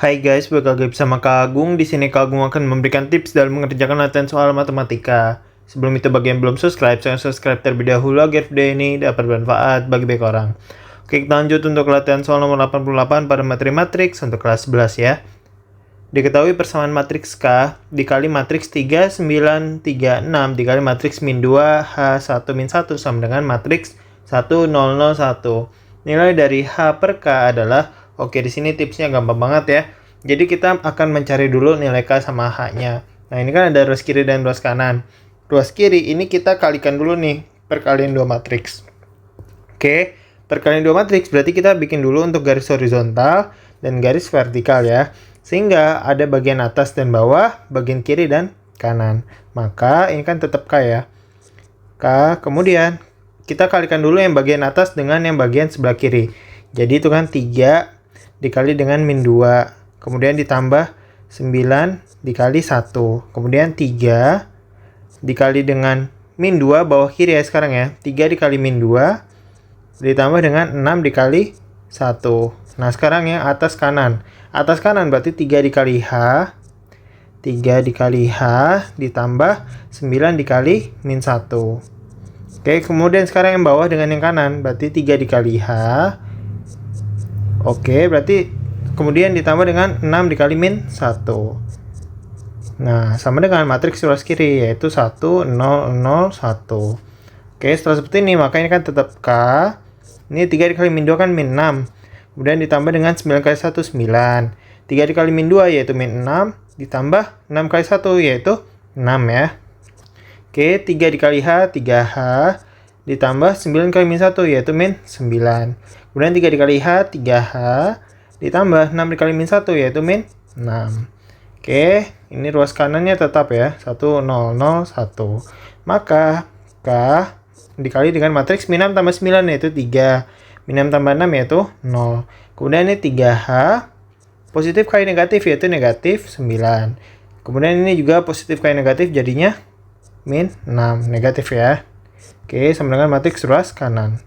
Hai guys, balik lagi bersama Kak Agung. Di sini Kak Agung akan memberikan tips dalam mengerjakan latihan soal matematika. Sebelum itu bagi yang belum subscribe, jangan subscribe terlebih dahulu agar video ini dapat bermanfaat bagi banyak orang. Oke, kita lanjut untuk latihan soal nomor 88 pada materi matriks untuk kelas 11 ya. Diketahui persamaan matriks K dikali matriks 3, 9, 3, 6 dikali matriks min 2, H1 min 1 sama dengan matriks 1, 0, 0, 1. Nilai dari H per K adalah, oke di sini tipsnya gampang banget ya. Jadi kita akan mencari dulu nilai K sama H-nya. Nah ini kan ada ruas kiri dan ruas kanan. Ruas kiri ini kita kalikan dulu nih, perkalian 2 matriks. Oke, perkalian 2 matriks berarti kita bikin dulu untuk garis horizontal dan garis vertikal ya. Sehingga ada bagian atas dan bawah, bagian kiri dan kanan. Maka ini kan tetap K ya. K, kemudian kita kalikan dulu yang bagian atas dengan yang bagian sebelah kiri. Jadi itu kan 3 dikali dengan min 2. Kemudian ditambah 9 dikali 1. Kemudian 3 dikali dengan min 2 bawah kiri ya sekarang ya. 3 dikali min 2 ditambah dengan 6 dikali 1. Nah sekarang yang atas kanan. Atas kanan berarti 3 dikali H. 3 dikali H ditambah 9 dikali min 1. Oke, kemudian sekarang yang bawah dengan yang kanan. Berarti 3 dikali H. Oke, berarti kemudian ditambah dengan 6 dikali min 1. Nah, sama dengan matriks ruas kiri, yaitu 1, 0, 0, 1. Oke, setelah seperti ini, maka ini kan tetap K. Ini 3 dikali min 2 kan min 6. Kemudian ditambah dengan 9 kali 1, 9. 3 dikali min 2 yaitu min 6. Ditambah 6 kali 1 yaitu 6 ya. Oke, 3 dikali H, 3H. Ditambah 9 kali min 1 yaitu min 9. Kemudian 3 dikali H, 3H. Ditambah 6 dikali min 1 yaitu min 6. Oke, ini ruas kanannya tetap ya. 1, 0, 0, 1. Maka K dikali dengan matriks min 6 tambah 9 yaitu 3. Min 6 tambah 6 yaitu 0. Kemudian ini 3H. Positif kali negatif yaitu negatif 9. Kemudian ini juga positif kali negatif jadinya min 6. Negatif ya. Oke, sama dengan matriks ruas kanan.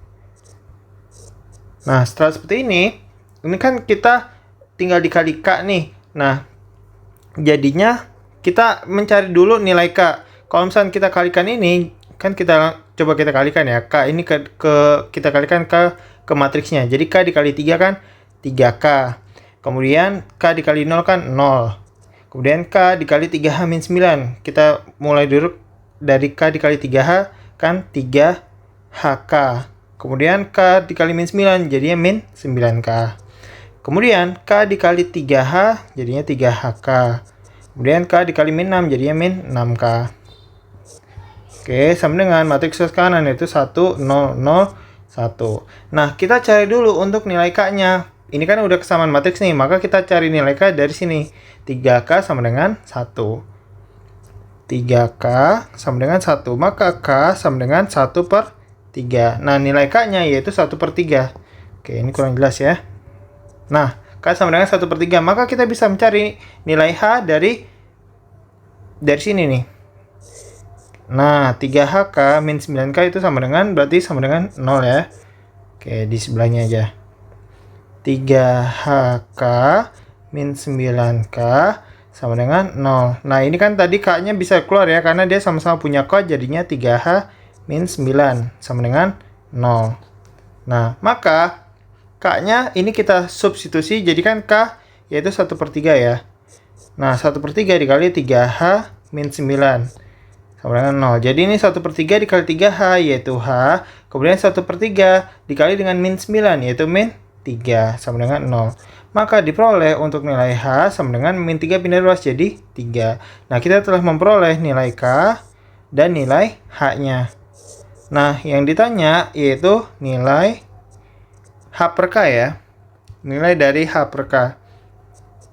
Nah, setelah seperti ini kan kita tinggal dikali K nih. Nah, jadinya kita mencari dulu nilai K. Kalau misalnya kita kalikan ini, kan kita coba kita kalikan ya. K ini kita kalikan ke matriksnya. Jadi K dikali 3 kan 3K. Kemudian K dikali 0 kan 0. Kemudian K dikali 3H min 9. Kita mulai dulu dari K dikali 3H kan 3HK. Kemudian K dikali min 9 jadinya min 9K. Kemudian K dikali 3H jadinya 3HK. Kemudian K dikali min 6 jadinya min 6K. Oke, sama dengan matriks ruas kanan yaitu 1, 0, 0, 1. Nah, kita cari dulu untuk nilai K-nya. Ini kan udah kesamaan matriks nih, maka kita cari nilai K dari sini. 3K sama dengan 1. 3K sama dengan 1. Maka K sama dengan 1 per 3. Nah, nilai K-nya yaitu 1 per 3. Oke, ini kurang jelas ya. Nah, K sama dengan 1 per 3. Maka kita bisa mencari nilai H dari sini nih. Nah, 3HK min 9K itu berarti sama dengan 0 ya. Oke, di sebelahnya aja. 3HK min 9K sama dengan 0. Nah, ini kan tadi K-nya bisa keluar ya, karena dia sama-sama punya K, jadinya 3H min 9 sama dengan 0. Nah, maka K-nya ini kita substitusi, jadikan K yaitu 1 per 3 ya. Nah, 1 per 3 dikali 3H min 9 sama dengan 0. Jadi ini 1 per 3 dikali 3H yaitu H. Kemudian 1 per 3 dikali dengan min 9 yaitu min 3 sama dengan 0. Maka diperoleh untuk nilai H sama dengan min 3 pindah ruas jadi 3. Nah, kita telah memperoleh nilai K dan nilai H-nya. Nah, yang ditanya yaitu nilai H per K ya. Nilai dari H per K.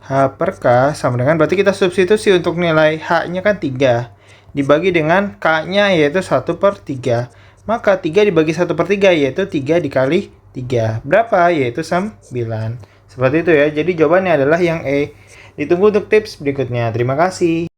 H per K sama dengan, berarti kita substitusi untuk nilai H-nya kan 3. Dibagi dengan K-nya yaitu 1 per 3. Maka 3 dibagi 1 per 3 yaitu 3 dikali 3. Berapa? Yaitu 9. Seperti itu ya. Jadi jawabannya adalah yang E. Ditunggu untuk tips berikutnya. Terima kasih.